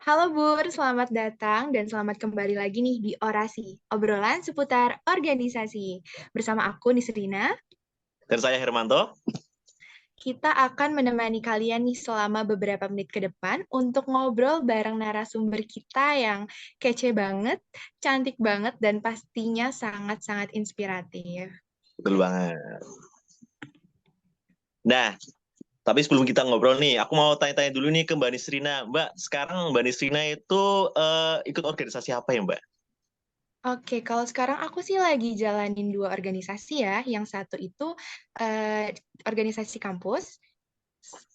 Halo Bur, selamat datang dan selamat kembali lagi nih di Orasi, obrolan seputar organisasi. Bersama aku Nisrina, Dan saya Hermanto. kita akan menemani kalian nih selama beberapa menit ke depan untuk ngobrol bareng narasumber kita yang kece banget, cantik banget, dan pastinya sangat-sangat inspiratif. Betul banget. Nah, tapi sebelum kita ngobrol nih, aku mau tanya-tanya dulu nih ke Mbak Nisrina. Mbak, sekarang Mbak Nisrina itu ikut organisasi apa ya, Mbak? Oke, kalau sekarang aku sih lagi jalanin dua organisasi ya. Yang satu itu eh, organisasi kampus,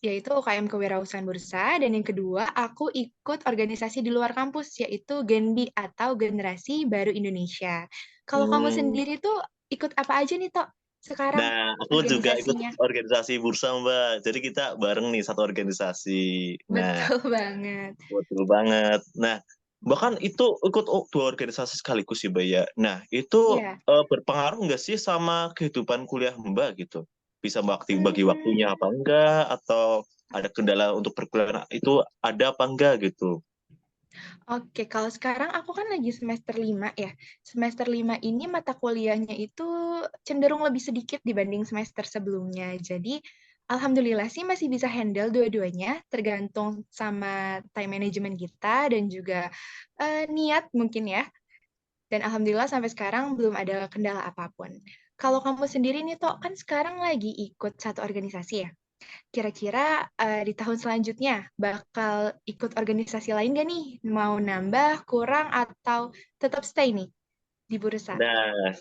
yaitu UKM Kewirausahaan Bursa, dan yang kedua aku ikut organisasi di luar kampus, yaitu Genbi atau Generasi Baru Indonesia. Kalau kamu Hmm. sendiri tuh ikut apa aja nih, Tok, sekarang Nah, aku juga ikut organisasinya? organisasi bursa, Mbak. Jadi kita bareng nih satu organisasi. Nah, Betul banget. betul banget. Nah, bahkan itu ikut dua organisasi sekaligus sih, Mbak ya. Nah, itu Iya. berpengaruh nggak sih sama kehidupan kuliah Mbak gitu? Bisa bagi Hmm, waktunya apa enggak? Atau ada kendala untuk perkuliahan itu ada apa enggak gitu? oke, kalau sekarang aku kan lagi semester 5 ya. Semester 5 ini mata kuliahnya itu cenderung lebih sedikit dibanding semester sebelumnya. Jadi, alhamdulillah sih masih bisa handle dua-duanya, tergantung sama time management kita dan juga niat mungkin ya. Dan alhamdulillah sampai sekarang belum ada kendala apapun. Kalau kamu sendiri nih, Tok, kan sekarang lagi ikut satu organisasi ya. Kira-kira di tahun selanjutnya bakal ikut organisasi lain gak nih? Mau nambah, kurang, atau tetap stay nih di bursa? Nah,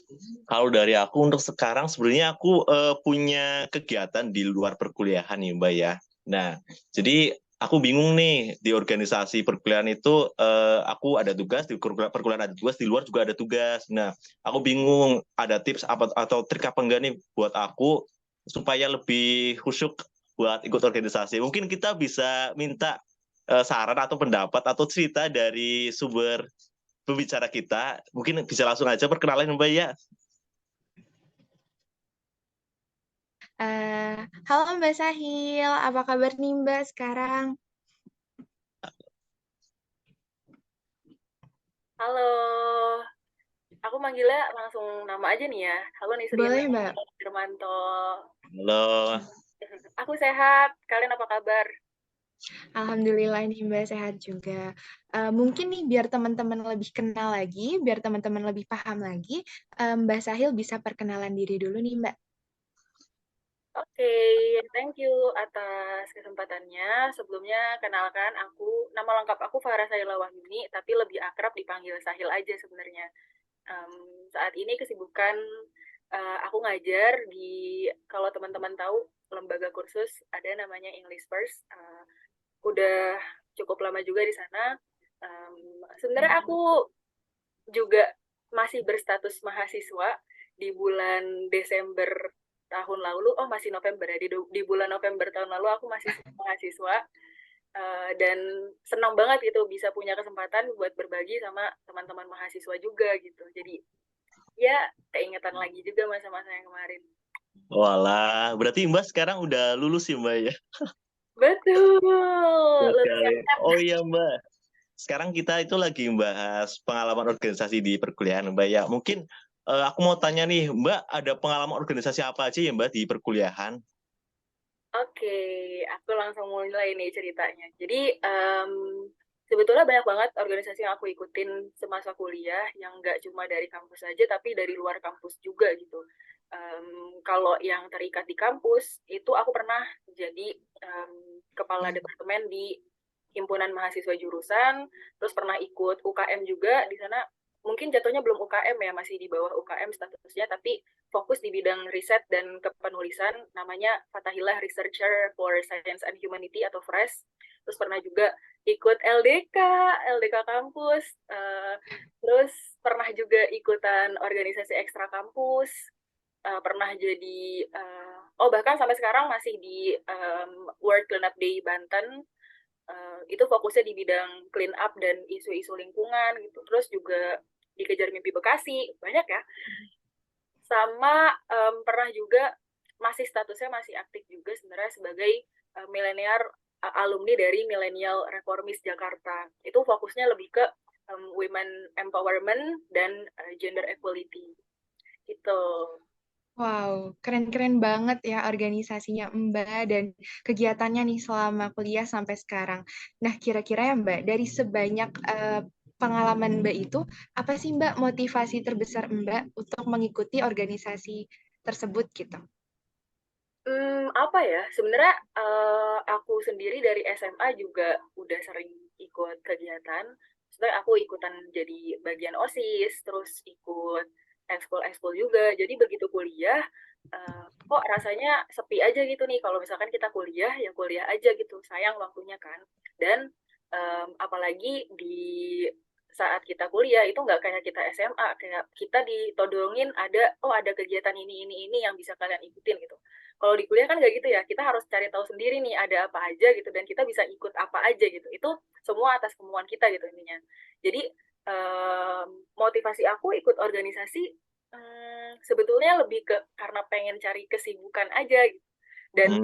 kalau dari aku untuk sekarang sebenarnya aku punya kegiatan di luar perkuliahan nih Mbak ya. Nah, jadi aku bingung nih di organisasi perkuliahan itu aku ada tugas di perkuliahan ada tugas di luar juga ada tugas. Nah, aku bingung ada tips apa atau trik apa enggak nih buat aku supaya lebih khusyuk buat ikut organisasi. Mungkin kita bisa minta saran atau pendapat atau cerita dari sumber pembicara kita. Mungkin bisa langsung aja perkenalan Mbak ya. Eh, Halo Mbak Sahil, apa kabar nih Mbak sekarang? Halo, aku manggilnya langsung nama aja nih ya. Halo Nisrina, Boleh Mbak? Firmanto. Halo. Aku sehat, kalian apa kabar? Alhamdulillah nih Mbak sehat juga. Mungkin nih biar teman-teman lebih kenal lagi, biar teman-teman lebih paham lagi, Mbak Sahil bisa perkenalan diri dulu nih Mbak. Oke, thank you atas kesempatannya. Sebelumnya, kenalkan nama lengkap aku Farah Sahila Wahyuni, tapi lebih akrab dipanggil Sahil aja sebenarnya. Em, Saat ini kesibukan aku ngajar kalau teman-teman tahu, lembaga kursus ada namanya English First. Udah cukup lama juga di sana. Sebenarnya aku juga masih berstatus mahasiswa di bulan Desember tahun lalu. Oh, masih November ya. Di bulan November tahun lalu aku masih mahasiswa. Dan senang banget gitu bisa punya kesempatan buat berbagi sama teman-teman mahasiswa juga gitu. Jadi ya keingetan lagi juga masa-masa yang kemarin. Walah, berarti Mbak sekarang udah lulus sih Mbak ya. Betul, Betul sekali. lulusan. Oh iya Mbak, sekarang kita itu lagi membahas pengalaman organisasi di perkuliahan Mbak ya. Mungkin aku mau tanya nih, Mbak ada pengalaman organisasi apa aja ya Mbak di perkuliahan? Oke, aku langsung mulai nih ceritanya. Jadi, sebetulnya banyak banget organisasi yang aku ikutin semasa kuliah, yang nggak cuma dari kampus saja, tapi dari luar kampus juga gitu. Kalau yang terikat di kampus, itu aku pernah jadi kepala departemen di himpunan mahasiswa jurusan, terus pernah ikut UKM juga di sana. Mungkin jatuhnya belum UKM ya, masih di bawah UKM statusnya, tapi fokus di bidang riset dan kepenulisan, namanya Fatahillah Researcher for Science and Humanity atau FRESH. Terus pernah juga ikut LDK kampus, terus pernah juga ikutan organisasi ekstra kampus, pernah jadi, bahkan sampai sekarang masih di World Cleanup Day Banten. Itu fokusnya di bidang clean up dan isu-isu lingkungan gitu. Terus juga dikejar mimpi Bekasi, banyak ya. Sama pernah juga masih statusnya masih aktif juga sebenarnya sebagai milenial alumni dari Millennial Reformis Jakarta. Itu fokusnya lebih ke women empowerment dan gender equality. Gitu. Wow, keren-keren banget ya organisasinya Mbak dan kegiatannya nih selama kuliah sampai sekarang. Nah, kira-kira ya Mbak, dari sebanyak pengalaman Mbak itu, apa sih Mbak motivasi terbesar Mbak untuk mengikuti organisasi tersebut gitu? Apa ya? Sebenarnya aku sendiri dari SMA juga udah sering ikut kegiatan. Sebenarnya aku ikutan jadi bagian OSIS, terus ikut ekskul-ekskul juga. Jadi begitu kuliah, kok rasanya sepi aja gitu nih. Kalau misalkan kita kuliah, ya kuliah aja gitu. Sayang waktunya kan. Dan apalagi di saat kita kuliah itu nggak kayak kita SMA, kayak kita ditodongin ada kegiatan ini yang bisa kalian ikutin gitu. Kalau di kuliah kan nggak gitu ya, kita harus cari tahu sendiri nih ada apa aja gitu dan kita bisa ikut apa aja gitu. Itu semua atas kemauan kita gitu intinya. Jadi motivasi aku ikut organisasi sebetulnya lebih ke karena pengen cari kesibukan aja gitu. Dan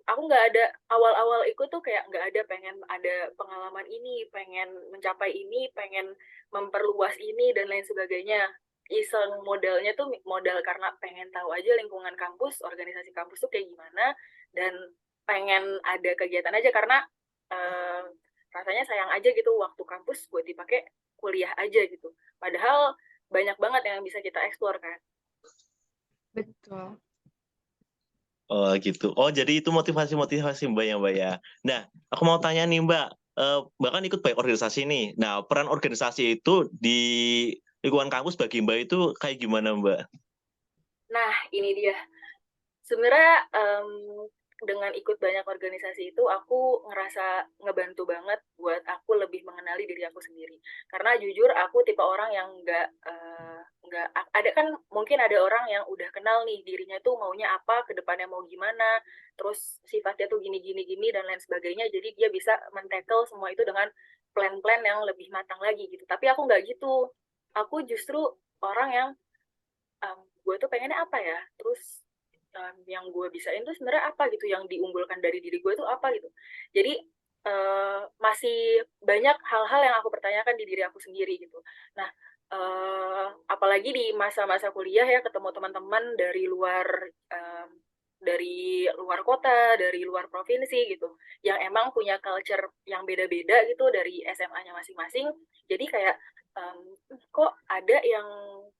aku nggak ada awal-awal ikut tuh kayak nggak ada pengen ada pengalaman ini, pengen mencapai ini, pengen memperluas ini dan lain sebagainya. Iseng modalnya tuh modal karena pengen tahu aja lingkungan kampus, organisasi kampus tuh kayak gimana dan pengen ada kegiatan aja karena uh, rasanya sayang aja gitu waktu kampus buat dipakai kuliah aja gitu. Padahal banyak banget yang bisa kita eksplor kan. Betul. Oh gitu. Oh jadi itu motivasi-motivasi Mbak ya Mbak ya. Nah, aku mau tanya nih Mbak, Mbak kan ikut banyak organisasi nih. Nah, peran organisasi itu di lingkungan kampus bagi Mbak itu kayak gimana Mbak? Nah, ini dia. Sebenarnya dengan ikut banyak organisasi itu aku ngerasa ngebantu banget buat aku lebih mengenali diri aku sendiri. Karena jujur aku tipe orang yang nggak ada kan mungkin ada orang yang udah kenal nih dirinya tuh maunya apa, ke depannya mau gimana, terus sifatnya tuh gini gini gini dan lain sebagainya. Jadi dia bisa men-tackle semua itu dengan plan-plan yang lebih matang lagi gitu. Tapi aku nggak gitu. Aku justru orang yang gue tuh pengennya apa ya, terus yang gue bisain tuh sebenarnya apa gitu, yang diunggulkan dari diri gue tuh apa gitu. Jadi masih banyak hal-hal yang aku pertanyakan di diri aku sendiri gitu. Nah, apalagi di masa-masa kuliah ya ketemu teman-teman dari luar kota, dari luar provinsi gitu, yang emang punya culture yang beda-beda gitu dari SMA-nya masing-masing. Jadi kayak kok ada yang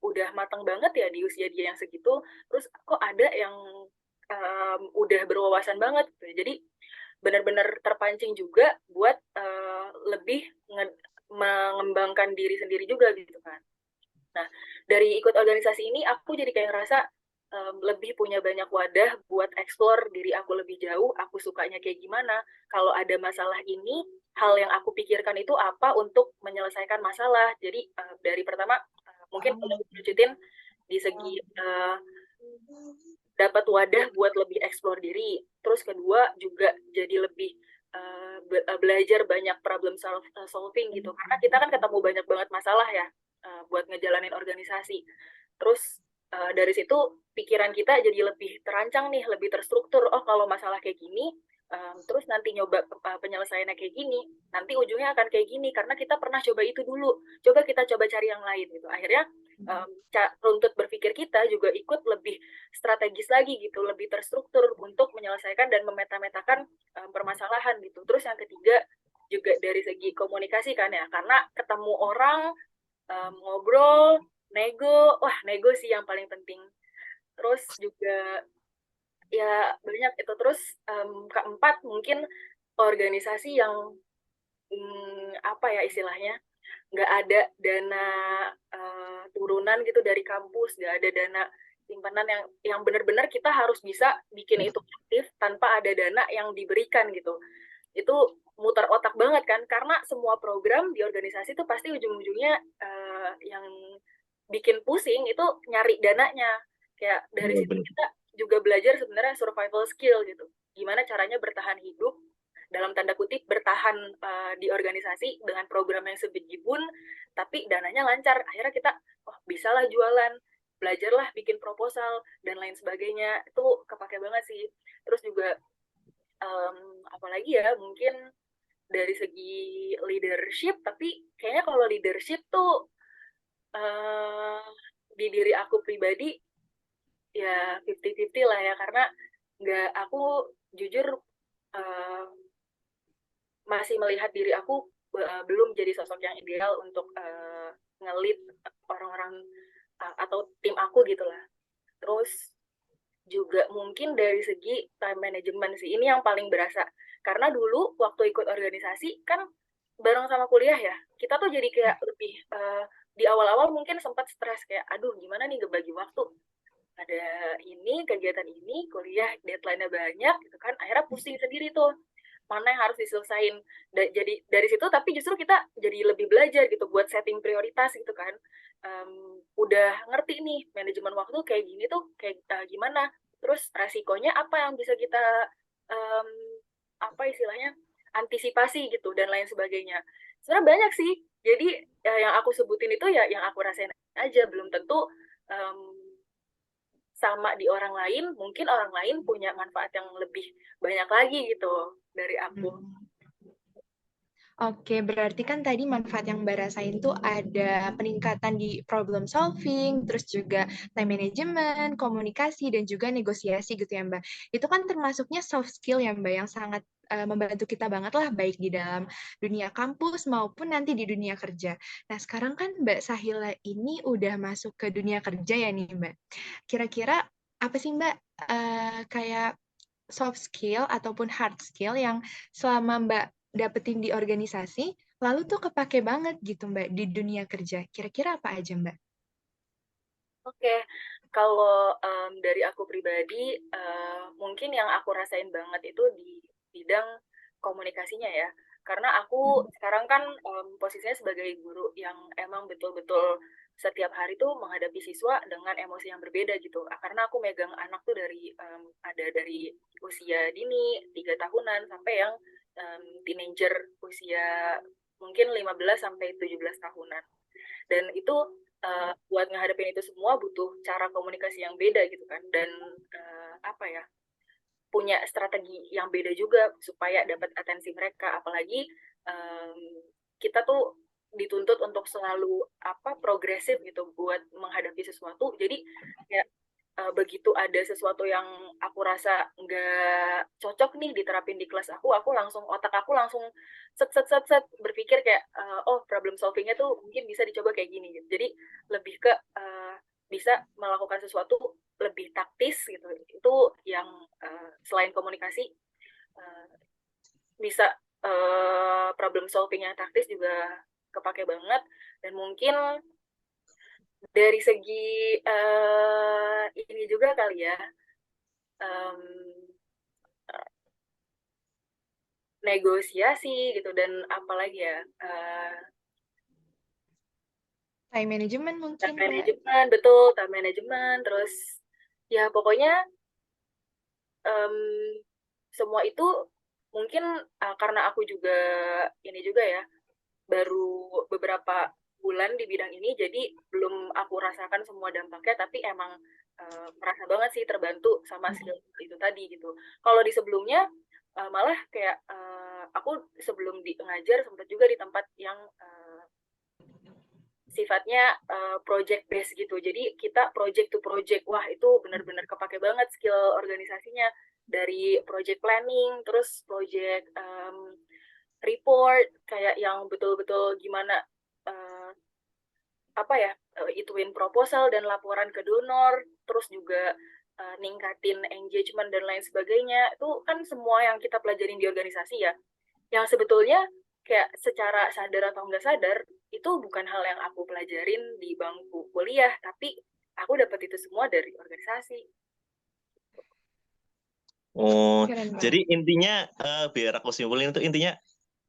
udah matang banget ya di usia dia yang segitu, terus kok ada yang udah berwawasan banget gitu. Jadi benar-benar terpancing juga buat lebih mengembangkan diri sendiri juga gitu kan. Nah, dari ikut organisasi ini aku jadi kayak ngerasa lebih punya banyak wadah buat eksplor diri aku lebih jauh, aku sukanya kayak gimana. Kalau ada masalah ini, hal yang aku pikirkan itu apa untuk menyelesaikan masalah. Jadi dari pertama mungkin kalau lanjutin di segi dapat wadah buat lebih eksplor diri. Terus kedua juga jadi lebih belajar banyak problem solving gitu. Karena kita kan ketemu banyak banget masalah ya buat ngejalanin organisasi. Terus dari situ pikiran kita jadi lebih terancang nih, lebih terstruktur. Oh kalau masalah kayak gini, terus nanti nyoba penyelesaiannya kayak gini, nanti ujungnya akan kayak gini karena kita pernah coba itu dulu. Coba kita coba cari yang lain gitu. Akhirnya runtut berpikir kita juga ikut lebih strategis lagi gitu, lebih terstruktur untuk menyelesaikan dan memeta-metakan permasalahan gitu. Terus yang ketiga juga dari segi komunikasi kan ya, karena ketemu orang ngobrol, nego sih yang paling penting. Terus juga ya banyak itu. Terus keempat mungkin organisasi yang apa ya istilahnya, nggak ada dana turunan gitu dari kampus, nggak ada dana simpanan yang benar-benar kita harus bisa bikin itu aktif tanpa ada dana yang diberikan gitu. Itu muter otak banget kan, karena semua program di organisasi itu pasti ujung-ujungnya yang bikin pusing itu nyari dananya. Kayak dari situ kita juga belajar sebenarnya survival skill gitu. Gimana caranya bertahan hidup, dalam tanda kutip bertahan di organisasi dengan program yang sebejibun, tapi dananya lancar. Akhirnya kita, oh bisalah jualan, belajarlah bikin proposal, dan lain sebagainya. Itu kepake banget sih. Terus juga apalagi ya mungkin dari segi leadership, tapi kayaknya kalau leadership tuh di diri aku pribadi ya 50-50 lah ya, karena aku jujur uh, masih melihat diri aku belum jadi sosok yang ideal untuk nge-lead orang-orang atau tim aku gitu lah. Terus juga mungkin dari segi time management sih, ini yang paling berasa. Karena dulu waktu ikut organisasi kan bareng sama kuliah ya, kita tuh jadi kayak lebih di awal-awal mungkin sempat stres kayak, aduh gimana nih ngebagi waktu. Ada ini, kegiatan ini, kuliah deadline-nya banyak gitu kan, akhirnya pusing sendiri tuh mana yang harus diselesain. Jadi dari situ tapi justru kita jadi lebih belajar gitu buat setting prioritas gitu kan. Udah ngerti nih manajemen waktu kayak gini tuh kayak gimana, terus resikonya apa yang bisa kita um, apa istilahnya antisipasi gitu dan lain sebagainya. Sebenarnya banyak sih, jadi yang aku sebutin itu ya yang aku rasain aja, belum tentu um, sama di orang lain, mungkin orang lain punya manfaat yang lebih banyak lagi gitu dari aku. Oke, berarti kan tadi manfaat yang Mbak rasain tuh ada peningkatan di problem solving, terus juga time management, komunikasi, dan juga negosiasi gitu ya Mbak. Itu kan termasuknya soft skill ya Mbak, yang sangat membantu kita banget lah, baik di dalam dunia kampus maupun nanti di dunia kerja. Nah, sekarang kan Mbak Sahila ini udah masuk ke dunia kerja ya nih Mbak. Kira-kira apa sih Mbak kayak soft skill ataupun hard skill yang selama Mbak dapetin di organisasi, lalu tuh kepake banget gitu Mbak di dunia kerja. Kira-kira apa aja Mbak? Oke, kalau dari aku pribadi, mungkin yang aku rasain banget itu di bidang komunikasinya ya. Karena aku sekarang kan posisinya sebagai guru yang emang betul-betul setiap hari tuh menghadapi siswa dengan emosi yang berbeda gitu. Karena aku megang anak tuh dari ada dari usia dini 3 tahunan sampai yang teenager usia mungkin 15 sampai 17 tahunan. Dan itu buat ngadepin itu semua butuh cara komunikasi yang beda gitu kan, dan apa ya, punya strategi yang beda juga supaya dapat atensi mereka, apalagi kita tuh dituntut untuk selalu progresif gitu buat menghadapi sesuatu. Jadi ya begitu ada sesuatu yang aku rasa nggak cocok nih diterapin di kelas aku langsung otak aku langsung set set set set berpikir kayak oh problem solvingnya tuh mungkin bisa dicoba kayak gini gitu. Jadi lebih ke bisa melakukan sesuatu lebih taktis gitu. Itu yang selain komunikasi bisa problem solving yang taktis juga kepake banget. Dan mungkin dari segi ini juga kali ya, negosiasi gitu, dan apalagi ya Time management mungkin time Mbak. management, betul, time management, terus ya pokoknya semua itu mungkin karena aku juga ini juga ya baru beberapa bulan di bidang ini, jadi belum aku rasakan semua dampaknya, tapi emang merasa banget sih terbantu sama skill itu tadi gitu. Kalau di sebelumnya malah kayak aku sebelum ngajar sempat juga di tempat yang sifatnya project based gitu. Jadi kita project to project. Wah, itu benar-benar kepake banget skill organisasinya, dari project planning, terus project report, kayak yang betul-betul gimana ituin proposal dan laporan ke donor, terus juga ningkatin engagement dan lain sebagainya. Itu kan semua yang kita pelajarin di organisasi ya, yang sebetulnya kayak secara sadar atau nggak sadar itu bukan hal yang aku pelajarin di bangku kuliah, tapi aku dapat itu semua dari organisasi. Oh, Keren jadi banget. intinya biar aku simpulin itu intinya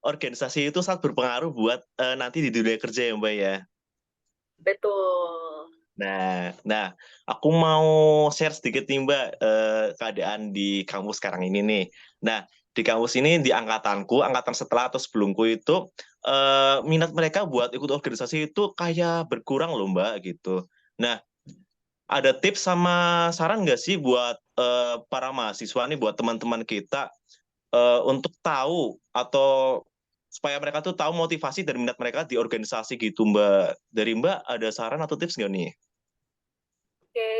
organisasi itu sangat berpengaruh buat nanti di dunia kerja ya Mbak ya. Betul. Nah, aku mau share sedikit nih Mbak keadaan di kampus sekarang ini nih. Nah, di kampus ini di angkatanku, angkatan setelah atau sebelumku itu minat mereka buat ikut organisasi itu kayak berkurang loh Mbak gitu. Nah, ada tips sama saran nggak sih buat para mahasiswa nih, buat teman-teman kita untuk tahu atau supaya mereka tuh tahu motivasi dan minat mereka di organisasi gitu, Mbak. Dari Mbak ada saran atau tips nggak nih? Oke,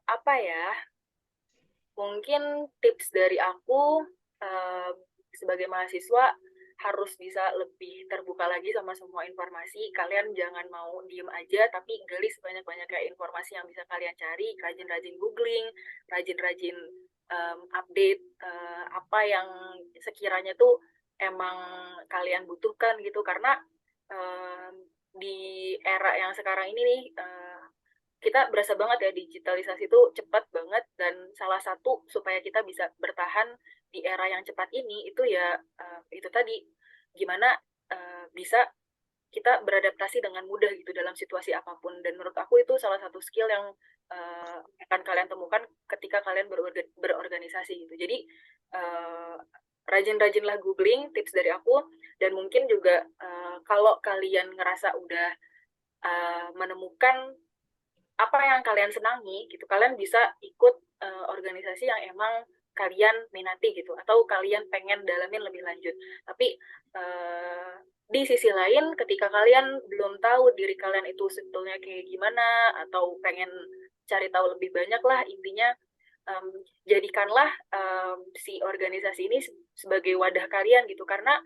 apa ya? Mungkin tips dari aku sebagai mahasiswa harus bisa lebih terbuka lagi sama semua informasi. Kalian jangan mau diem aja, tapi gali sebanyak-banyaknya informasi yang bisa kalian cari. Rajin-rajin googling, rajin-rajin update apa yang sekiranya tuh emang kalian butuhkan gitu. Karena di era yang sekarang ini nih, kita berasa banget ya digitalisasi itu cepat banget, dan salah satu supaya kita bisa bertahan di era yang cepat ini itu ya itu tadi, gimana bisa kita beradaptasi dengan mudah gitu dalam situasi apapun. Dan menurut aku itu salah satu skill yang akan kalian temukan ketika kalian berorganisasi gitu. Jadi rajin-rajinlah googling, tips dari aku. Dan mungkin juga kalau kalian ngerasa udah menemukan apa yang kalian senangi gitu, kalian bisa ikut organisasi yang emang kalian minati gitu, atau kalian pengen dalamin lebih lanjut. Tapi di sisi lain, ketika kalian belum tahu diri kalian itu sebetulnya kayak gimana, atau pengen cari tahu lebih banyak lah, intinya jadikanlah si organisasi ini sebagai wadah kalian gitu. Karena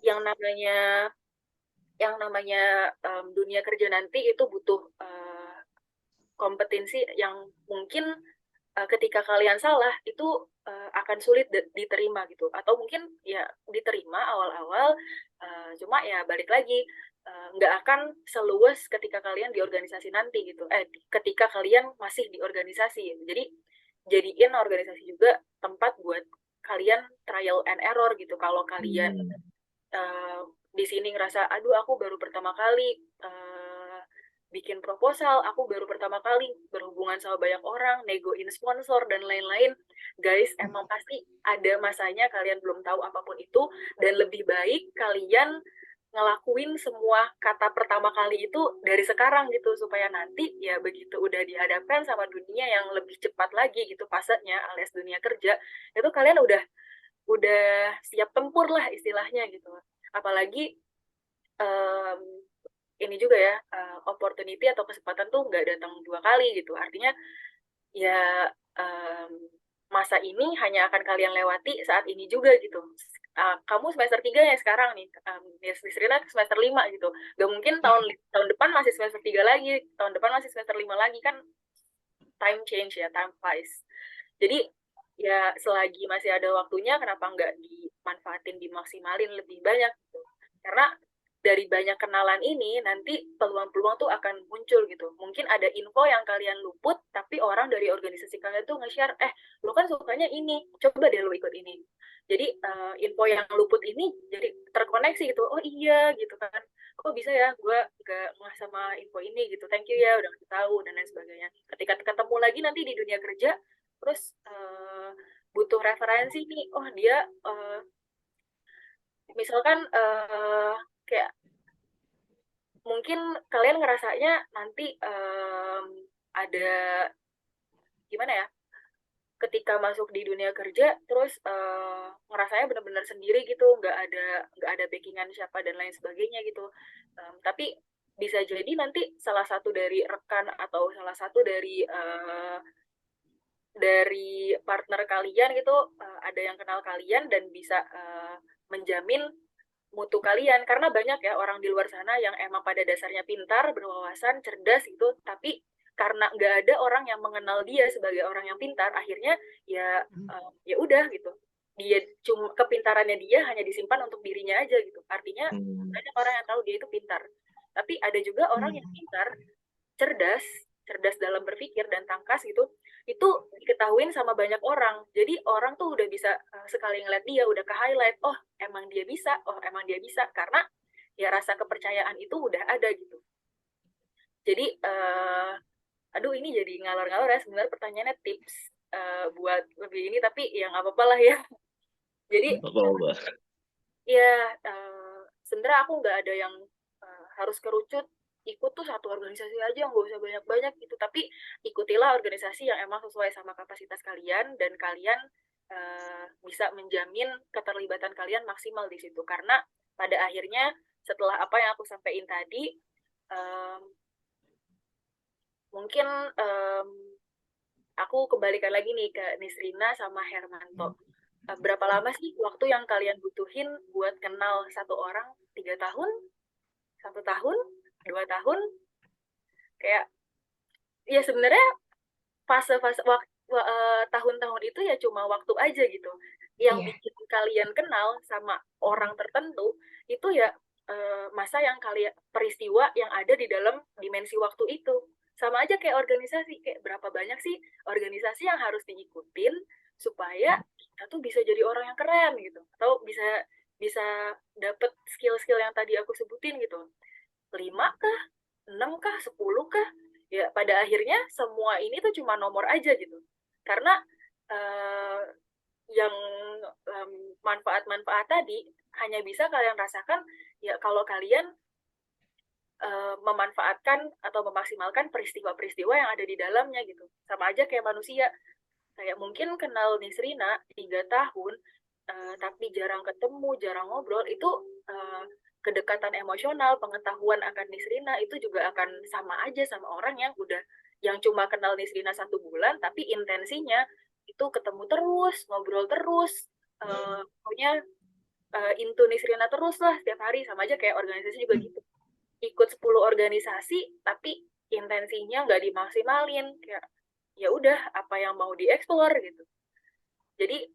yang namanya dunia kerja nanti itu butuh kompetensi yang mungkin ketika kalian salah itu akan sulit diterima gitu, atau mungkin ya diterima awal-awal, cuma ya balik lagi nggak akan seluas ketika kalian di organisasi nanti gitu, ketika kalian masih di organisasi gitu. Jadi jadiin organisasi juga tempat buat kalian trial and error gitu. Kalau kalian di sini ngerasa aduh aku baru pertama kali bikin proposal, aku baru pertama kali berhubungan sama banyak orang, negoin sponsor dan lain-lain. Guys, emang pasti ada masanya kalian belum tahu apapun itu, dan lebih baik kalian ngelakuin semua kata pertama kali itu dari sekarang gitu, supaya nanti ya begitu udah dihadapkan sama dunia yang lebih cepat lagi gitu, pasarnya alias dunia kerja, itu kalian udah siap tempur lah istilahnya gitu. Apalagi ini juga ya, opportunity atau kesempatan tuh nggak datang 2 kali gitu. Artinya ya masa ini hanya akan kalian lewati saat ini juga gitu. Kamu semester 3 ya sekarang nih, ya Srina semester 5 gitu. Gak mungkin tahun depan masih semester 3 lagi, tahun depan masih semester 5 lagi, kan time change ya, time flies. Jadi ya selagi masih ada waktunya, kenapa nggak dimanfaatin, dimaksimalin lebih banyak gitu. Karena dari banyak kenalan ini, nanti peluang-peluang tuh akan muncul gitu. Mungkin ada info yang kalian luput, tapi orang dari organisasi kalian tuh nge-share, lo kan sukanya ini, coba deh lo ikut ini. Jadi info yang luput ini jadi terkoneksi gitu. Oh iya gitu kan. Kok bisa ya gue gak ngeh sama info ini gitu. Thank you ya udah ngasih tahu dan lain sebagainya. Ketika ketemu lagi nanti di dunia kerja, terus butuh referensi nih. Oh dia misalkan kayak mungkin kalian ngerasanya nanti ada gimana ya, ketika masuk di dunia kerja terus ngerasanya benar-benar sendiri gitu, nggak ada backingan siapa dan lain sebagainya gitu. Tapi bisa jadi nanti salah satu dari rekan atau salah satu dari partner kalian gitu ada yang kenal kalian dan bisa menjamin mutu kalian. Karena banyak ya orang di luar sana yang emang pada dasarnya pintar, berwawasan, cerdas gitu, tapi karena nggak ada orang yang mengenal dia sebagai orang yang pintar, akhirnya ya ya udah gitu, dia cuma kepintarannya dia hanya disimpan untuk dirinya aja gitu. Artinya banyak orang yang tahu dia itu pintar, tapi ada juga orang yang pintar, cerdas dalam berpikir dan tangkas gitu, itu diketahuin sama banyak orang. Jadi orang tuh udah bisa sekali ngeliat dia udah ke highlight, oh emang dia bisa, karena ya rasa kepercayaan itu udah ada gitu. Jadi aduh ini jadi ngalor-ngalor ya sebenarnya, pertanyaannya tips buat lebih ini, tapi ya nggak apa-apa lah ya. Jadi ya sebenarnya aku nggak ada yang harus kerucut ikut tuh satu organisasi aja, nggak usah banyak-banyak gitu, tapi ikutilah organisasi yang emang sesuai sama kapasitas kalian dan kalian bisa menjamin keterlibatan kalian maksimal di situ. Karena pada akhirnya setelah apa yang aku sampaikan tadi, mungkin aku kembalikan lagi nih ke Nisrina sama Hermanto. Berapa lama sih waktu yang kalian butuhin buat kenal satu orang? 3 tahun? 1 tahun? 2 tahun? Kayak, ya sebenarnya fase-fase tahun-tahun itu ya cuma waktu aja gitu. Yang Iya, bikin kalian kenal sama orang tertentu itu ya masa yang kalian peristiwa yang ada di dalam dimensi waktu itu. Sama aja kayak organisasi, kayak berapa banyak sih organisasi yang harus diikutin supaya kita tuh bisa jadi orang yang keren gitu, atau bisa bisa dapet skill-skill yang tadi aku sebutin gitu. 5 kah? 6 kah? 10 kah? Ya pada akhirnya semua ini tuh cuma nomor aja gitu. Karena uh, yang manfaat-manfaat tadi hanya bisa kalian rasakan ya kalau kalian memanfaatkan atau memaksimalkan peristiwa-peristiwa yang ada di dalamnya gitu. Sama aja kayak manusia. Kayak mungkin kenal Nisrina 3 tahun, tapi jarang ketemu, jarang ngobrol, itu kedekatan emosional, pengetahuan akan Nisrina itu juga akan sama aja sama orang yang cuma kenal Nisrina 1 bulan, tapi intensinya itu ketemu terus, ngobrol terus, pokoknya into Nisrina terus lah setiap hari. Sama aja kayak organisasi juga gitu. Ikut 10 organisasi, tapi intensinya nggak dimaksimalin. Kayak, ya udah apa yang mau dieksplor gitu. Jadi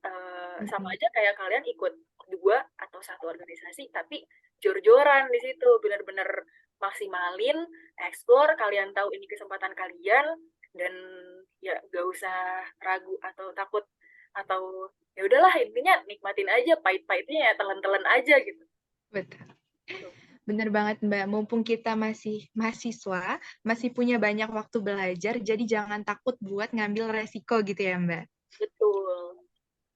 sama aja kayak kalian ikut 2 atau 1 organisasi, tapi jor-joran di situ, benar-benar maksimalin, explore, kalian tahu ini kesempatan kalian, dan ya gak usah ragu atau takut, atau ya udahlah intinya nikmatin aja, pahit-pahitnya ya telan-telan aja gitu. betul. Gitu. Bener banget Mbak, mumpung kita masih mahasiswa, masih punya banyak waktu belajar, jadi jangan takut buat ngambil resiko gitu ya Mbak. Betul.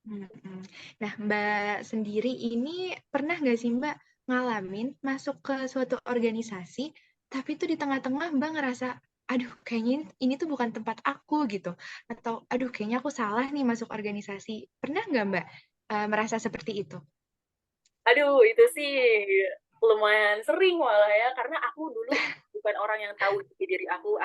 Mm-mm. Nah, Mbak sendiri ini pernah nggak sih Mbak ngalamin masuk ke suatu organisasi, tapi tuh di tengah-tengah Mbak ngerasa, aduh kayaknya ini tuh bukan tempat aku gitu, atau aduh kayaknya aku salah nih masuk organisasi. Pernah nggak Mbak merasa seperti itu? Aduh, itu sih lumayan sering malah ya, karena aku dulu bukan orang yang tahu diri aku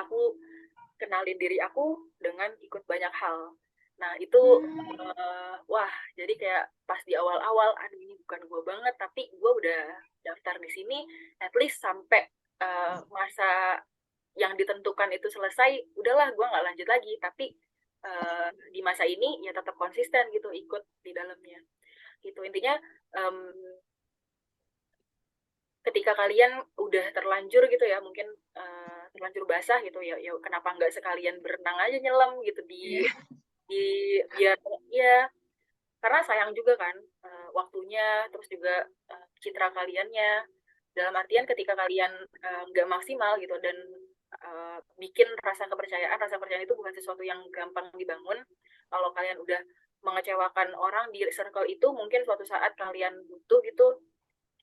kenalin diri aku dengan ikut banyak hal. Nah, itu Hmm, wah, jadi kayak pas di awal-awal, aduh ini bukan gue banget, tapi gue udah daftar di sini, at least sampai masa yang ditentukan itu selesai, udahlah gue nggak lanjut lagi, tapi di masa ini ya tetap konsisten gitu, ikut di dalamnya. Gitu, intinya um, ketika kalian udah terlanjur gitu ya, mungkin terlanjur basah gitu ya, ya kenapa nggak sekalian berenang aja nyelam gitu iya, di biar ya, karena sayang juga kan waktunya, terus juga citra kaliannya, dalam artian ketika kalian nggak maksimal gitu, dan bikin rasa kepercayaan itu bukan sesuatu yang gampang dibangun. Kalau kalian udah mengecewakan orang di circle itu, mungkin suatu saat kalian butuh gitu,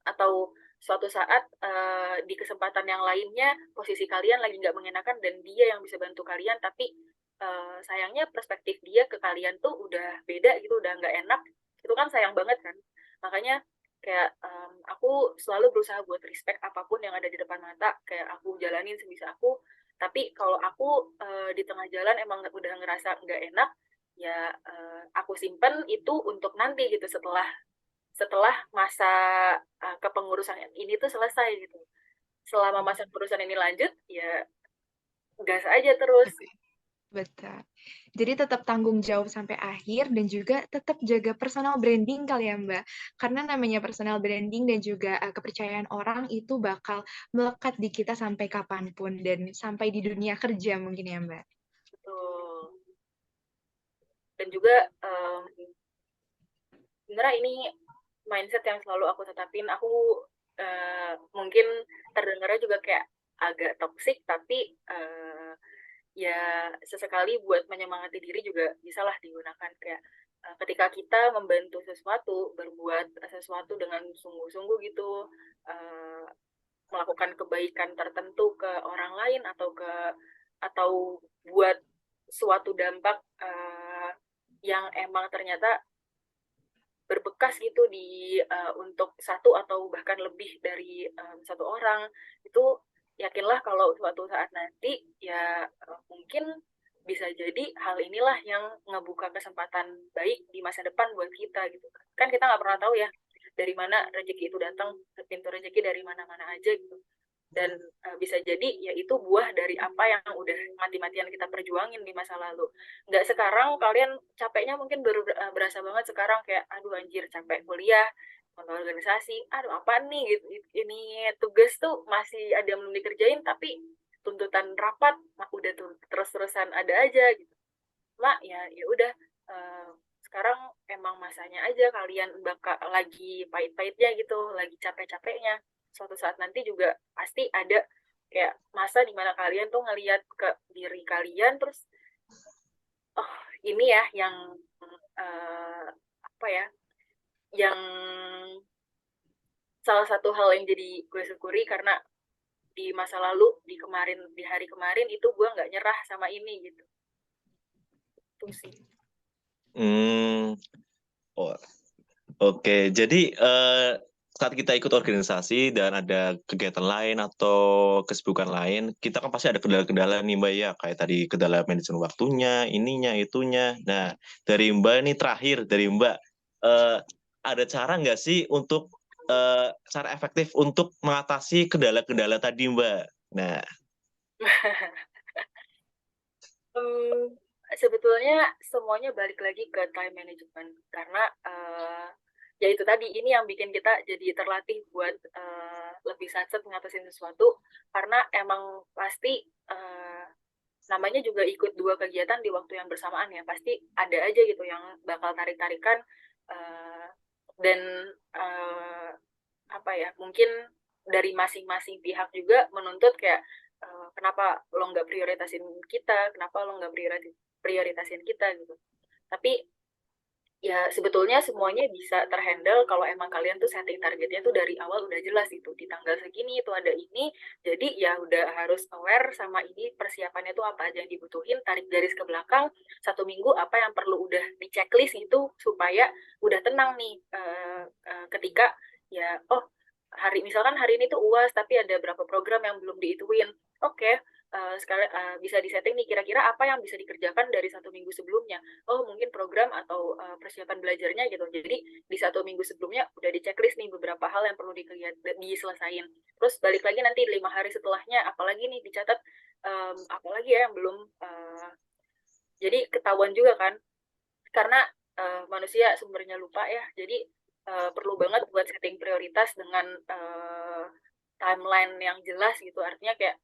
atau suatu saat di kesempatan yang lainnya posisi kalian lagi nggak mengenakan dan dia yang bisa bantu kalian, tapi sayangnya perspektif dia ke kalian tuh udah beda gitu, udah nggak enak, itu kan sayang banget kan. Makanya kayak aku selalu berusaha buat respect apapun yang ada di depan mata, kayak aku jalanin sebisa aku. Tapi kalau aku di tengah jalan emang udah ngerasa nggak enak, ya aku simpen itu untuk nanti gitu, setelah setelah masa kepengurusan ini tuh selesai gitu. Selama masa kepengurusan ini lanjut, ya gas aja terus. betul. Jadi tetap tanggung jawab sampai akhir dan juga tetap jaga personal branding kali ya Mbak. Karena namanya personal branding dan juga kepercayaan orang itu bakal melekat di kita sampai kapanpun dan sampai di dunia kerja mungkin ya Mbak. Betul. Dan juga sebenarnya ini mindset yang selalu aku tetapin. Aku mungkin terdengarnya juga kayak agak toksik, tapi ya sesekali buat menyemangati diri juga bisalah digunakan. Kayak ketika kita membantu sesuatu, berbuat sesuatu dengan sungguh-sungguh gitu, uh, melakukan kebaikan tertentu ke orang lain, atau buat suatu dampak yang emang ternyata berbekas gitu di untuk satu atau bahkan lebih dari satu orang, itu yakinlah kalau suatu saat nanti ya mungkin bisa jadi hal inilah yang ngebuka kesempatan baik di masa depan buat kita gitu. Kan kita nggak pernah tahu ya dari mana rezeki itu datang, pintu rezeki dari mana-mana aja gitu. Dan bisa jadi ya itu buah dari apa yang udah mati-matian kita perjuangin di masa lalu. Nggak sekarang kalian capeknya mungkin baru berasa banget sekarang, kayak aduh anjir capek kuliah, organisasi, aduh apa nih gitu, ini tugas tuh masih ada yang belum dikerjain, tapi tuntutan rapat udah tuh terus-terusan ada aja gitu. Mak ya ya udah, sekarang emang masanya aja kalian bakal lagi pahit-pahitnya gitu, lagi capek-capeknya. Suatu saat nanti juga pasti ada kayak masa dimana kalian tuh ngelihat ke diri kalian, terus oh ini ya yang apa ya, yang salah satu hal yang jadi gue syukuri karena di masa lalu, di hari kemarin itu gue nggak nyerah sama ini gitu. Itu sih. Oh, oke. Jadi saat kita ikut organisasi dan ada kegiatan lain atau kesibukan lain, kita kan pasti ada kendala-kendala nih Mbak ya, kayak tadi kendala manajemen waktunya, ininya, itunya. Nah, dari Mbak ini terakhir, dari Mbak, ada cara nggak sih untuk cara efektif untuk mengatasi kendala-kendala tadi Mbak? Nah, Sebetulnya semuanya balik lagi ke time management karena ya itu tadi, ini yang bikin kita jadi terlatih buat lebih satset ngatasin sesuatu, karena emang pasti namanya juga ikut dua kegiatan di waktu yang bersamaan ya, pasti ada aja gitu yang bakal tarik-tarikan, dan apa ya, mungkin dari masing-masing pihak juga menuntut kayak kenapa lo nggak prioritasin kita, kenapa lo nggak prioritasin kita gitu. Tapi ya sebetulnya semuanya bisa terhandle kalau emang kalian tuh setting targetnya tuh dari awal udah jelas gitu, di tanggal segini itu ada ini, jadi ya udah harus aware sama ini, persiapannya tuh apa aja yang dibutuhin, tarik garis ke belakang 1 minggu apa yang perlu udah di checklist itu supaya udah tenang nih ketika ya oh misalkan hari ini tuh UAS tapi ada berapa program yang belum diituin, oke, sekali bisa disetting nih kira-kira apa yang bisa dikerjakan dari 1 minggu sebelumnya. Oh mungkin program atau persiapan belajarnya gitu. Jadi di 1 minggu sebelumnya udah di checklist nih beberapa hal yang perlu diselesain. Terus balik lagi nanti 5 hari setelahnya, apalagi nih dicatat, apalagi ya yang belum. Jadi ketahuan juga kan, karena manusia sumbernya lupa ya. Jadi perlu banget buat setting prioritas dengan timeline yang jelas gitu, artinya kayak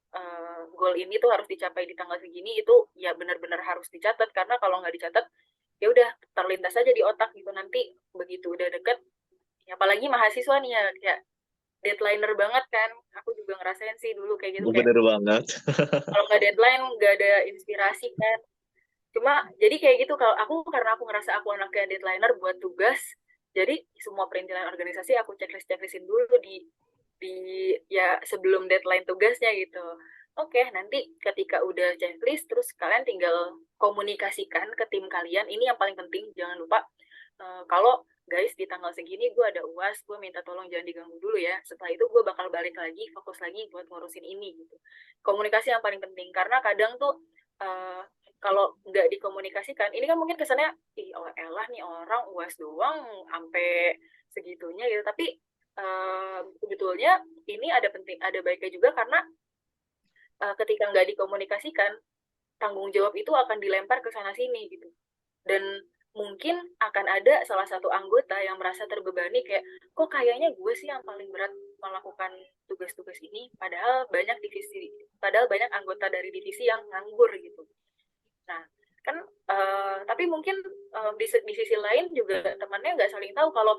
goal ini tuh harus dicapai di tanggal segini, itu ya benar-benar harus dicatat, karena kalau nggak dicatat ya udah terlintas aja di otak gitu, nanti begitu udah deket ya, apalagi mahasiswa nih ya kayak deadlineer banget kan, aku juga ngerasain sih dulu kayak gitu, kayak bener banget. kalau nggak deadline nggak ada inspirasi kan. Cuma jadi kayak gitu, kalau aku karena aku ngerasa aku anaknya deadlineer buat tugas, jadi semua perintilan organisasi aku checklistin dulu di ya sebelum deadline tugasnya gitu. Oke, nanti ketika udah checklist, terus kalian tinggal komunikasikan ke tim kalian. Ini yang paling penting, jangan lupa kalau guys di tanggal segini gue ada UAS, gue minta tolong jangan diganggu dulu ya. Setelah itu gue bakal balik lagi, fokus lagi buat ngurusin ini gitu. Komunikasi yang paling penting, karena kadang tuh kalau nggak dikomunikasikan, ini kan mungkin kesannya, ih oh elah nih orang UAS doang sampai segitunya gitu. Tapi sebetulnya ini ada baiknya juga, karena ketika nggak dikomunikasikan, tanggung jawab itu akan dilempar ke sana sini gitu, dan mungkin akan ada salah satu anggota yang merasa terbebani, kayak kok kayaknya gue sih yang paling berat melakukan tugas-tugas ini, padahal banyak anggota dari divisi yang nganggur gitu. Nah kan tapi mungkin di sisi lain juga temannya nggak saling tahu kalau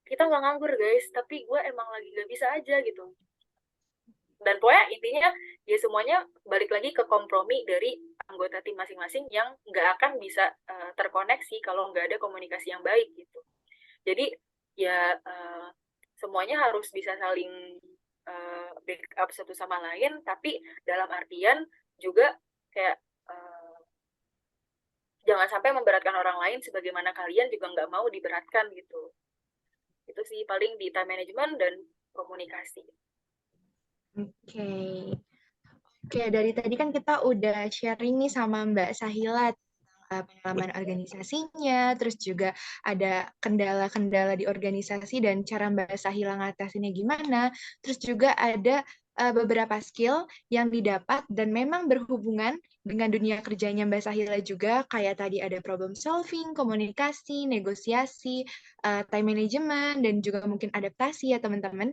kita nggak nganggur guys, tapi gue emang lagi nggak bisa aja gitu. Dan pokoknya intinya ya semuanya balik lagi ke kompromi dari anggota tim masing-masing yang nggak akan bisa terkoneksi kalau nggak ada komunikasi yang baik gitu. Jadi ya semuanya harus bisa saling backup satu sama lain, tapi dalam artian juga kayak jangan sampai memberatkan orang lain sebagaimana kalian juga nggak mau diberatkan gitu. Itu sih paling di time management dan komunikasi. Oke. Oke, dari tadi kan kita udah sharing nih sama Mbak Sahila pengalaman organisasinya, terus juga ada kendala-kendala di organisasi dan cara Mbak Sahila ngatasinnya gimana, terus juga ada beberapa skill yang didapat dan memang berhubungan dengan dunia kerjanya Mbak Sahila juga, kayak tadi ada problem solving, komunikasi, negosiasi, time management, dan juga mungkin adaptasi ya teman-teman.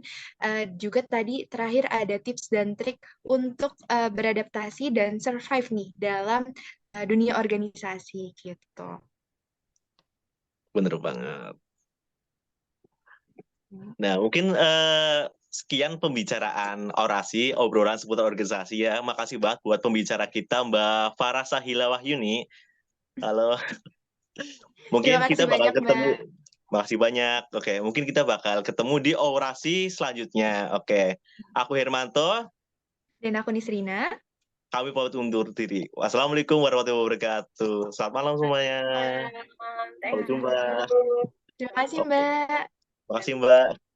Juga tadi terakhir ada tips dan trik untuk beradaptasi dan survive nih dalam dunia organisasi gitu. Bener banget. Nah, mungkin sekian pembicaraan orasi, obrolan seputar organisasi ya. Makasih banget buat pembicara kita Mbak Farah Sahila Wahyuni. Kalau mungkin Terima kita kasih bakal banyak, ketemu. Mbak. Makasih banyak. Oke, mungkin kita bakal ketemu di orasi selanjutnya. Oke, aku Hermanto. Dan aku Nisrina. Kami pamit undur diri. Wassalamualaikum warahmatullahi wabarakatuh. Selamat malam semuanya. Sampai Thank jumpa. you. Terima kasih, Oke, Mbak. makasih Mbak.